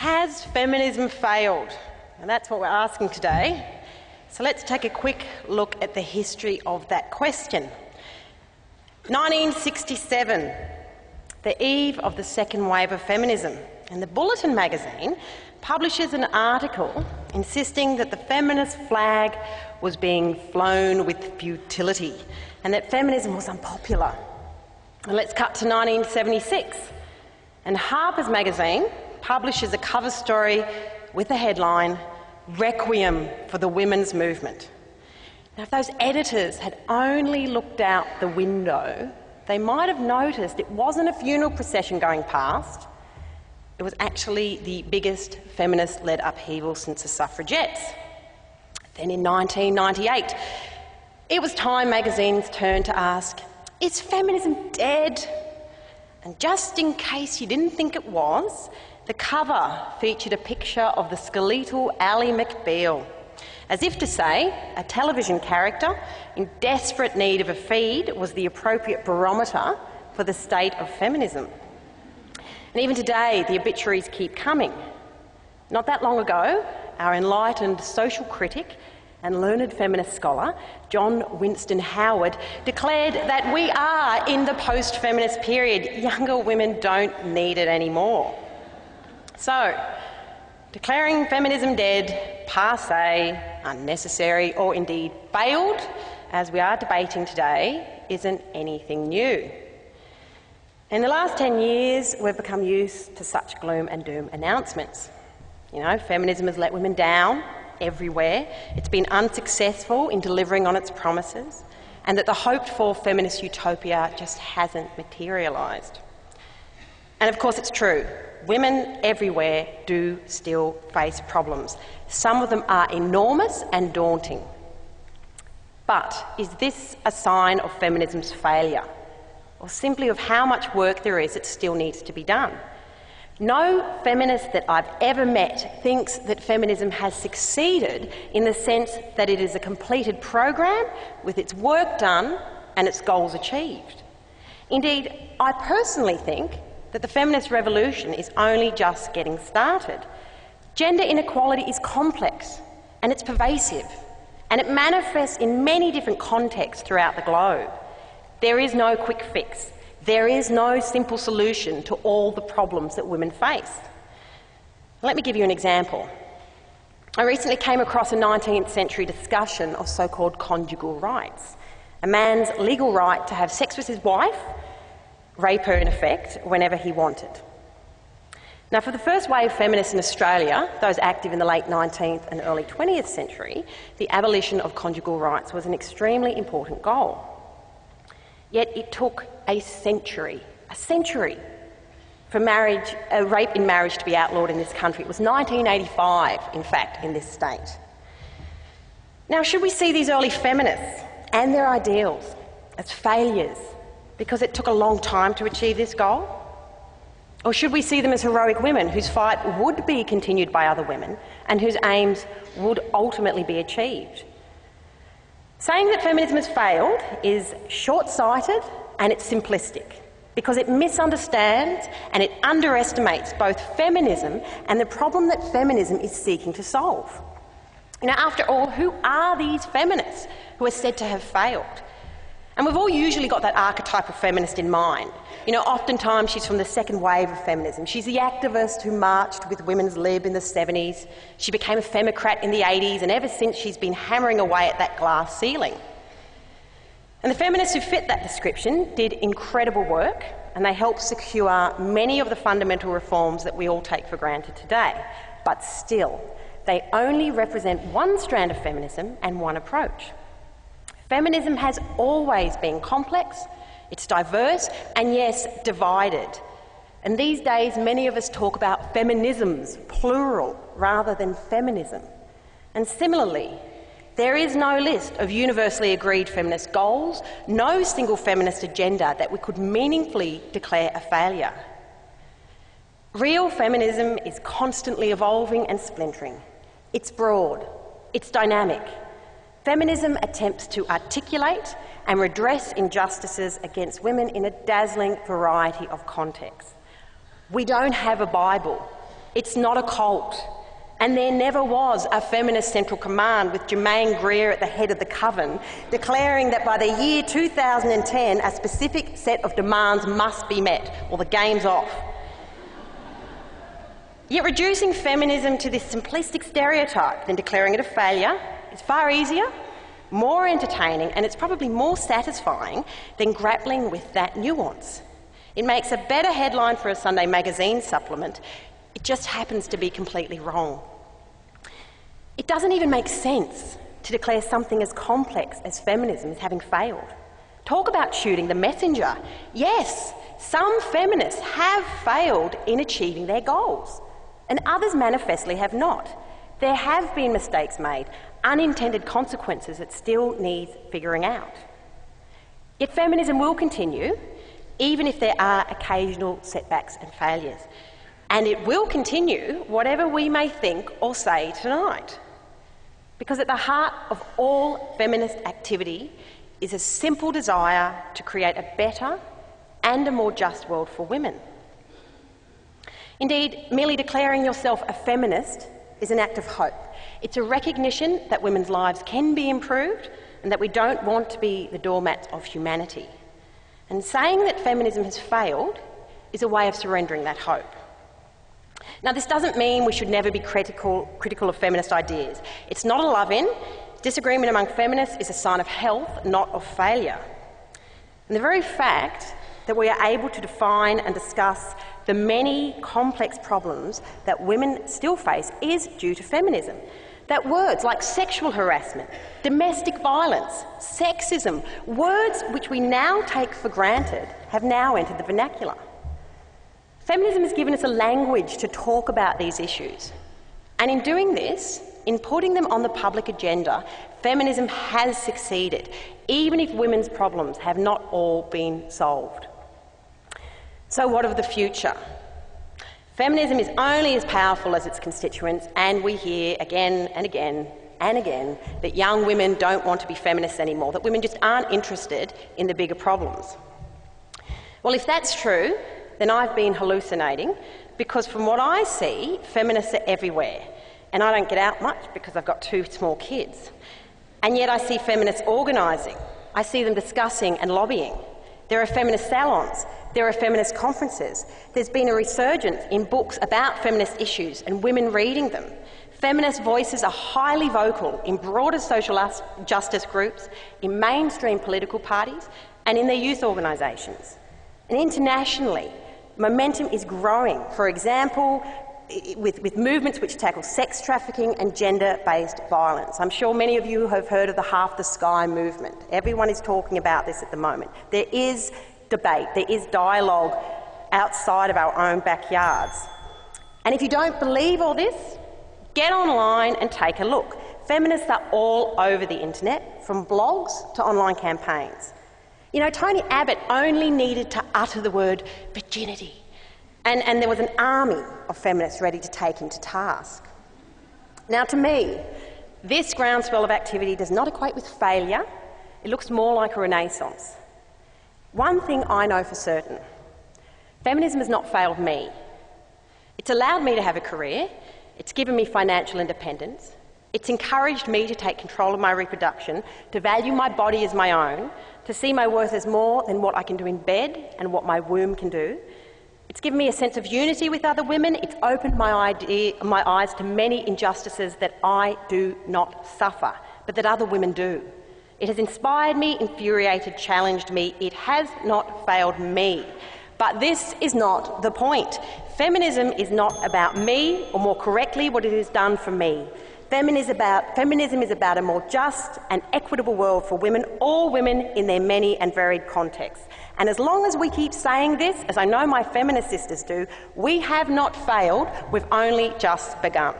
Has feminism failed? And that's what we're asking today. So let's take a quick look at the history of that question. 1967, the eve of the second wave of feminism, and the Bulletin magazine publishes an article insisting that the feminist flag was being flown with futility and that feminism was unpopular. And let's cut to 1976, and Harper's magazine publishes a cover story with the headline, "Requiem for the Women's Movement." Now, if those editors had only looked out the window, they might have noticed it wasn't a funeral procession going past. It was actually the biggest feminist-led upheaval since the suffragettes. Then in 1998, it was Time magazine's turn to ask, is feminism dead? And just in case you didn't think it was, the cover featured a picture of the skeletal Ally McBeal, as if to say a television character in desperate need of a feed was the appropriate barometer for the state of feminism. And even today, the obituaries keep coming. Not that long ago, our enlightened social critic and learned feminist scholar, John Winston Howard, declared that we are in the post-feminist period. Younger women don't need it anymore. So, declaring feminism dead, passé, unnecessary, or indeed failed, as we are debating today, isn't anything new. In the last 10 years, we've become used to such gloom and doom announcements. You know, feminism has let women down everywhere, it's been unsuccessful in delivering on its promises, and that the hoped-for feminist utopia just hasn't materialised. And of course it's true, women everywhere do still face problems. Some of them are enormous and daunting. But is this a sign of feminism's failure, or simply of how much work there is that still needs to be done? No feminist that I've ever met thinks that feminism has succeeded in the sense that it is a completed program with its work done and its goals achieved. Indeed, I personally think that the feminist revolution is only just getting started. Gender inequality is complex and it's pervasive, and it manifests in many different contexts throughout the globe. There is no quick fix. There is no simple solution to all the problems that women face. Let me give you an example. I recently came across a 19th century discussion of so-called conjugal rights, a man's legal right to have sex with his wife, rape her in effect, whenever he wanted. Now, for the first wave feminists in Australia, those active in the late 19th and early 20th century, the abolition of conjugal rights was an extremely important goal. Yet it took a century for rape in marriage to be outlawed in this country. It was 1985, in fact, in this state. Now, should we see these early feminists and their ideals as failures because it took a long time to achieve this goal? Or should we see them as heroic women whose fight would be continued by other women and whose aims would ultimately be achieved? Saying that feminism has failed is short-sighted and it's simplistic because it misunderstands and it underestimates both feminism and the problem that feminism is seeking to solve. You know, after all, who are these feminists who are said to have failed? And we've all usually got that archetype of feminist in mind. You know, oftentimes she's from the second wave of feminism. She's the activist who marched with women's lib in the 70s. She became a femocrat in the 80s, and ever since she's been hammering away at that glass ceiling. And the feminists who fit that description did incredible work, and they helped secure many of the fundamental reforms that we all take for granted today. But still, they only represent one strand of feminism and one approach. Feminism has always been complex, it's diverse, and yes, divided. And these days, many of us talk about feminisms, plural, rather than feminism. And similarly, there is no list of universally agreed feminist goals, no single feminist agenda that we could meaningfully declare a failure. Real feminism is constantly evolving and splintering. It's broad, it's dynamic. Feminism attempts to articulate and redress injustices against women in a dazzling variety of contexts. We don't have a Bible. It's not a cult. And there never was a feminist central command with Germaine Greer at the head of the coven declaring that by the year 2010 a specific set of demands must be met or the game's off. Yet reducing feminism to this simplistic stereotype than declaring it a failure is far easier, more entertaining, and it's probably more satisfying than grappling with that nuance. It makes a better headline for a Sunday magazine supplement. It just happens to be completely wrong. It doesn't even make sense to declare something as complex as feminism as having failed. Talk about shooting the messenger. Yes, some feminists have failed in achieving their goals, and others manifestly have not. There have been mistakes made, unintended consequences that still need figuring out. Yet feminism will continue, even if there are occasional setbacks and failures. And it will continue whatever we may think or say tonight. Because at the heart of all feminist activity is a simple desire to create a better and a more just world for women. Indeed, merely declaring yourself a feminist is an act of hope. It's a recognition that women's lives can be improved and that we don't want to be the doormats of humanity. And saying that feminism has failed is a way of surrendering that hope. Now, this doesn't mean we should never be critical of feminist ideas. It's not a love-in. Disagreement among feminists is a sign of health, not of failure. And the very fact that we are able to define and discuss the many complex problems that women still face is due to feminism. That words like sexual harassment, domestic violence, sexism, words which we now take for granted, have now entered the vernacular. Feminism has given us a language to talk about these issues. And in doing this, in putting them on the public agenda, feminism has succeeded, even if women's problems have not all been solved. So what of the future? Feminism is only as powerful as its constituents, and we hear again and again and again that young women don't want to be feminists anymore, that women just aren't interested in the bigger problems. Well, if that's true, then I've been hallucinating, because from what I see, feminists are everywhere. And I don't get out much because I've got 2 small kids. And yet I see feminists organising. I see them discussing and lobbying. There are feminist salons. There are feminist conferences. There's been a resurgence in books about feminist issues and women reading them. Feminist voices are highly vocal in broader social justice groups, in mainstream political parties, and in their youth organisations. And internationally, momentum is growing, for example, with movements which tackle sex trafficking and gender-based violence. I'm sure many of you have heard of the Half the Sky movement. Everyone is talking about this at the moment. There is debate, there is dialogue outside of our own backyards. And if you don't believe all this, get online and take a look. Feminists are all over the internet, from blogs to online campaigns. You know, Tony Abbott only needed to utter the word virginity, and there was an army of feminists ready to take him to task. Now, to me, this groundswell of activity does not equate with failure. It looks more like a renaissance. One thing I know for certain: feminism has not failed me. It's allowed me to have a career. It's given me financial independence. It's encouraged me to take control of my reproduction, to value my body as my own, to see my worth as more than what I can do in bed and what my womb can do. It's given me a sense of unity with other women. It's opened my eyes to many injustices that I do not suffer, but that other women do. It has inspired me, infuriated, challenged me. It has not failed me. But this is not the point. Feminism is not about me, or more correctly, what it has done for me. Feminism is about a more just and equitable world for women, all women in their many and varied contexts. And as long as we keep saying this, as I know my feminist sisters do, we have not failed, we've only just begun.